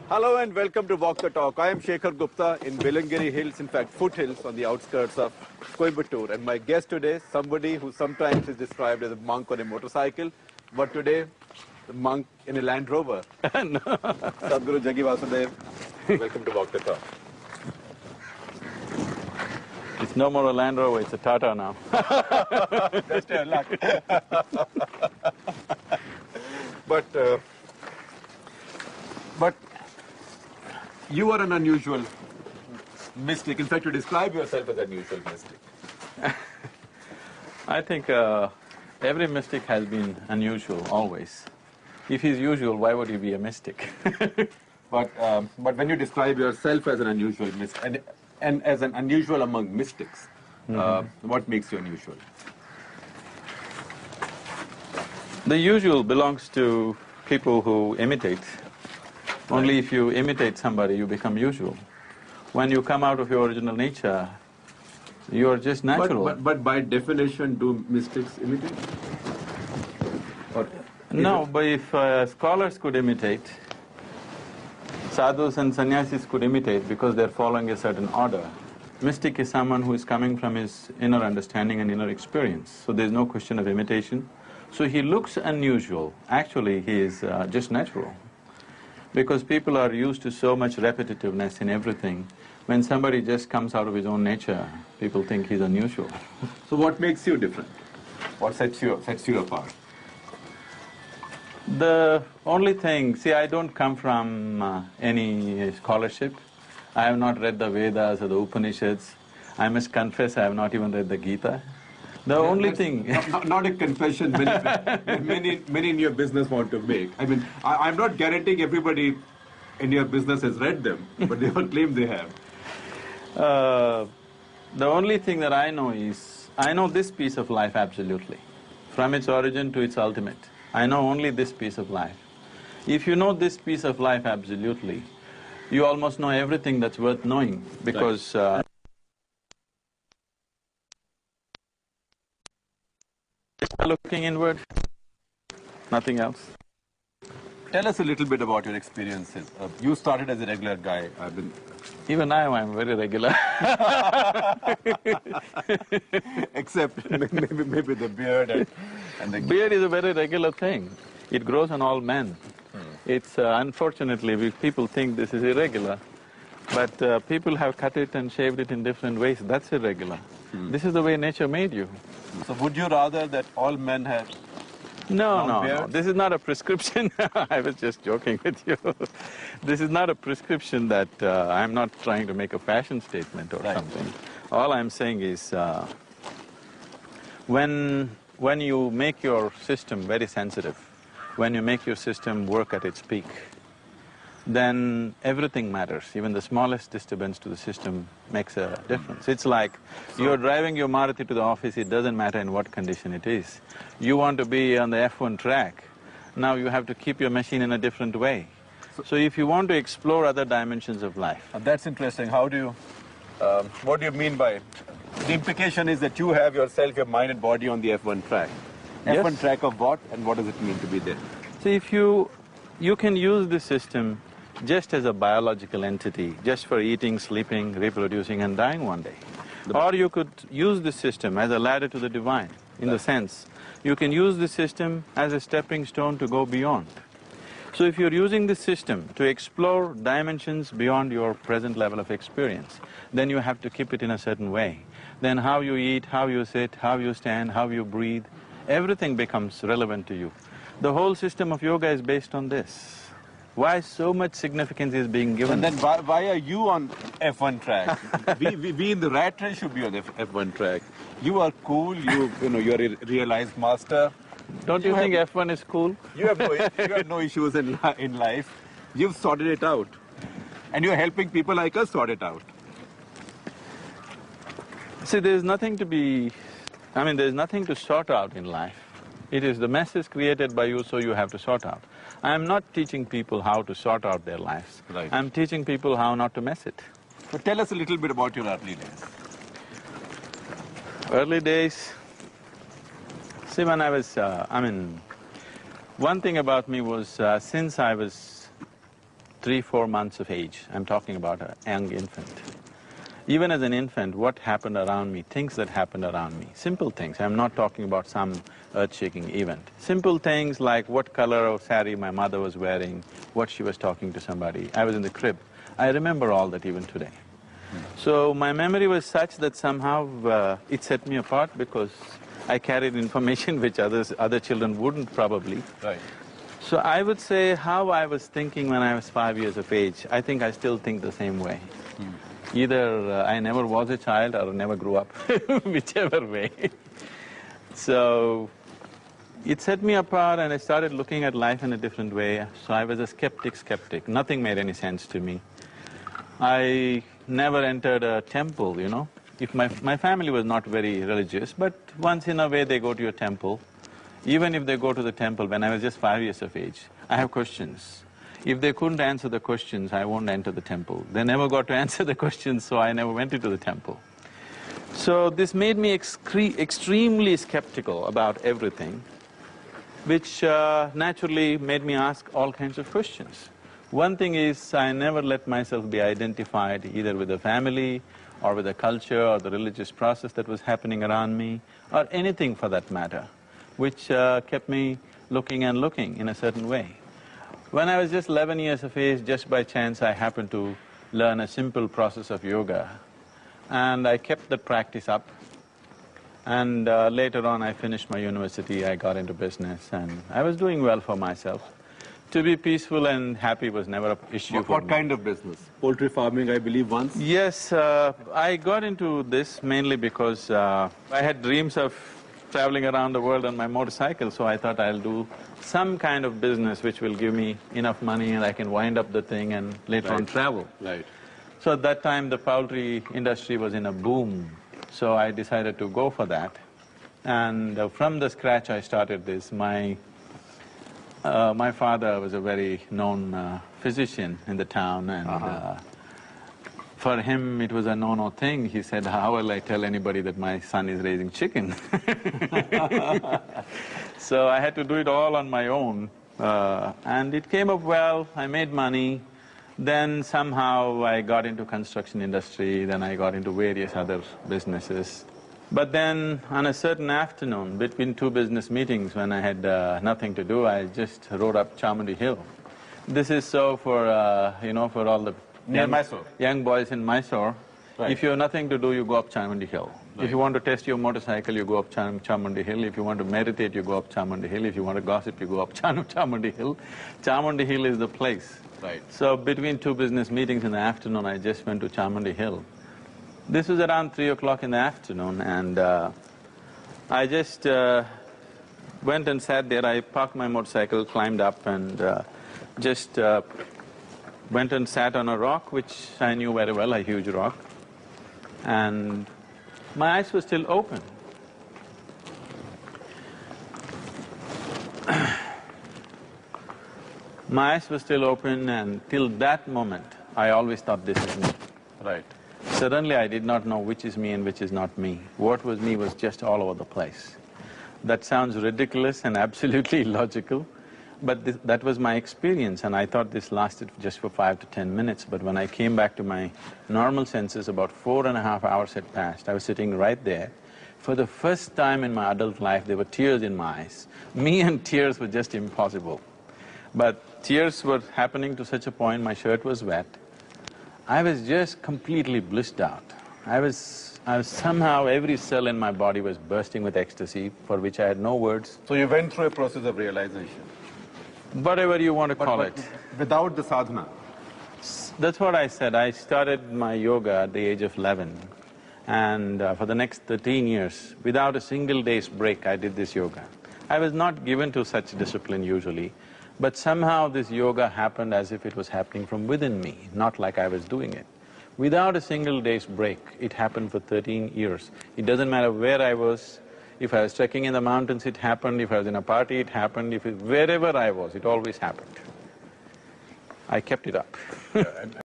Hello and welcome to Walk the Talk. I am Shekhar Gupta in Belangiri Hills, in fact foothills on the outskirts of Coimbatore. And my guest today, somebody who sometimes is described as a monk on a motorcycle, but today, the monk in a Land Rover. No. Sadhguru Jaggi Vasudev, welcome to Walk the Talk. It's no more a Land Rover, it's a Tata now. Just your luck. But you are an unusual mystic. In fact, you describe yourself as an unusual mystic. I think every mystic has been unusual, always. If he's usual, why would he be a mystic? But when you describe yourself as an unusual mystic, and as an unusual among mystics, what makes you unusual? The usual belongs to people who imitate. Only if you imitate somebody, you become usual. When you come out of your original nature, you are just natural. But by definition, do mystics imitate? Or no, but if scholars could imitate, sadhus and sannyasis could imitate because they're following a certain order. Mystic is someone who is coming from his inner understanding and inner experience, so there's no question of imitation. So he looks unusual, actually he is just natural. Because people are used to so much repetitiveness in everything, when somebody just comes out of his own nature, people think he's unusual. So what makes you different? What sets you apart? The only thing… see, I don't come from any scholarship. I have not read the Vedas or the Upanishads. I must confess I have not even read the Gita. The only thing… not a confession many in your business want to make. I mean, I'm not guaranteeing everybody in your business has read them, but they all claim they have. The only thing that I know is, I know this piece of life absolutely, from its origin to its ultimate. I know only this piece of life. If you know this piece of life absolutely, you almost know everything that's worth knowing, because looking inward, nothing else. Tell us a little bit about your experiences. You started as a regular guy. Even now I'm very regular. Except maybe the beard and the… Beard is a very regular thing. It grows on all men. It's unfortunately, people think this is irregular, but people have cut it and shaved it in different ways. That's irregular. This is the way nature made you. So would you rather that all men have… No. This is not a prescription. I was just joking with you. This is not a prescription that… I'm not trying to make a fashion statement or something. All I'm saying is, when you make your system very sensitive, when you make your system work at its peak, then everything matters. Even the smallest disturbance to the system makes a difference. It's like you're driving your Maruti to the office, it doesn't matter in what condition it is. You want to be on the F1 track, now you have to keep your machine in a different way. So if you want to explore other dimensions of life… That's interesting. How do you… what do you mean by… The implication is that you have yourself, your mind and body on the F1 track. Yes. F1 track of what, and what does it mean to be there? See, if you can use this system just as a biological entity, just for eating, sleeping, reproducing and dying one day. Or you could use this system as a ladder to the divine, in the sense, you can use this system as a stepping stone to go beyond. So if you're using this system to explore dimensions beyond your present level of experience, then you have to keep it in a certain way. Then how you eat, how you sit, how you stand, how you breathe, everything becomes relevant to you. The whole system of yoga is based on this. Why so much significance is being given? And then why are you on F1 track? we in the rat race should be on the F1 track. You are cool, you're a realized master. Don't you think F1 is cool? You have no issues in life. You've sorted it out. And you're helping people like us sort it out. See, there's nothing to be… there's nothing to sort out in life. It is the mess is created by you, so you have to sort out. I'm not teaching people how to sort out their lives. Right. I'm teaching people how not to mess it. So tell us a little bit about your early days. Early days, See, when I was… one thing about me was, since I was 3-4 months of age, I'm talking about a young infant. Even as an infant, what happened around me, things that happened around me, simple things, I'm not talking about some earth-shaking event. Simple things like what color of saree my mother was wearing, what she was talking to somebody, I was in the crib. I remember all that even today. So my memory was such that somehow it set me apart because I carried information which other children wouldn't probably. Right. So I would say how I was thinking when I was 5 years of age, I think I still think the same way. Either I never was a child or never grew up, whichever way. So it set me apart and I started looking at life in a different way. So I was a skeptic. Nothing made any sense to me. I never entered a temple, you know. If my family was not very religious, but once in a way they go to a temple. Even if they go to the temple, when I was just 5 years of age, I have questions. If they couldn't answer the questions, I won't enter the temple. They never got to answer the questions, so I never went into the temple. So this made me extremely skeptical about everything, which naturally made me ask all kinds of questions. One thing is, I never let myself be identified either with the family or with the culture or the religious process that was happening around me, or anything for that matter, which kept me looking and looking in a certain way. When I was just 11 years of age, just by chance I happened to learn a simple process of yoga, and I kept that practice up. And later on I finished my university, I got into business and I was doing well for myself. To be peaceful and happy was never an issue for me. What kind of business? Poultry farming, I believe, once? Yes, I got into this mainly because I had dreams of traveling around the world on my motorcycle, so I thought I'll do some kind of business which will give me enough money and I can wind up the thing and later on travel. Right. So at that time the poultry industry was in a boom, so I decided to go for that. And from the scratch I started this. My father was a very known physician in the town and for him it was a no-no thing. He said, how will I tell anybody that my son is raising chicken? So I had to do it all on my own and it came up well, I made money. Then somehow I got into construction industry, then I got into various other businesses. But then on a certain afternoon, between two business meetings when I had nothing to do, I just rode up Chamundi Hill. This is so for, you know, for all the young boys in Mysore. Right. If you have nothing to do, you go up Chamundi Hill. Right. If you want to test your motorcycle, you go up Chamundi Hill. If you want to meditate, you go up Chamundi Hill. If you want to gossip, you go up Chamundi Hill. Chamundi Hill is the place. Right. So between two business meetings in the afternoon, I just went to Chamundi Hill. This was around 3 o'clock in the afternoon and I just went and sat there. I parked my motorcycle, climbed up and just went and sat on a rock which I knew very well, a huge rock, and my eyes were still open. My eyes were still open and till that moment I always thought this is me. Right. Suddenly I did not know which is me and which is not me. What was me was just all over the place. That sounds ridiculous and absolutely illogical, but that was my experience and I thought this lasted just for 5 to 10 minutes, but when I came back to my normal senses, about 4.5 hours had passed. I was sitting right there. For the first time in my adult life, there were tears in my eyes. Me and tears were just impossible. But tears were happening to such a point, my shirt was wet. I was just completely blissed out. I was somehow, every cell in my body was bursting with ecstasy for which I had no words. So you went through a process of realization? Whatever you want to call it. Without the sadhana? That's what I said. I started my yoga at the age of 11 and for the next 13 years, without a single day's break, I did this yoga. I was not given to such discipline usually, but somehow this yoga happened as if it was happening from within me, not like I was doing it. Without a single day's break, it happened for 13 years. It doesn't matter where I was. If I was trekking in the mountains, it happened. If I was in a party, it happened. Wherever I was, it always happened. I kept it up.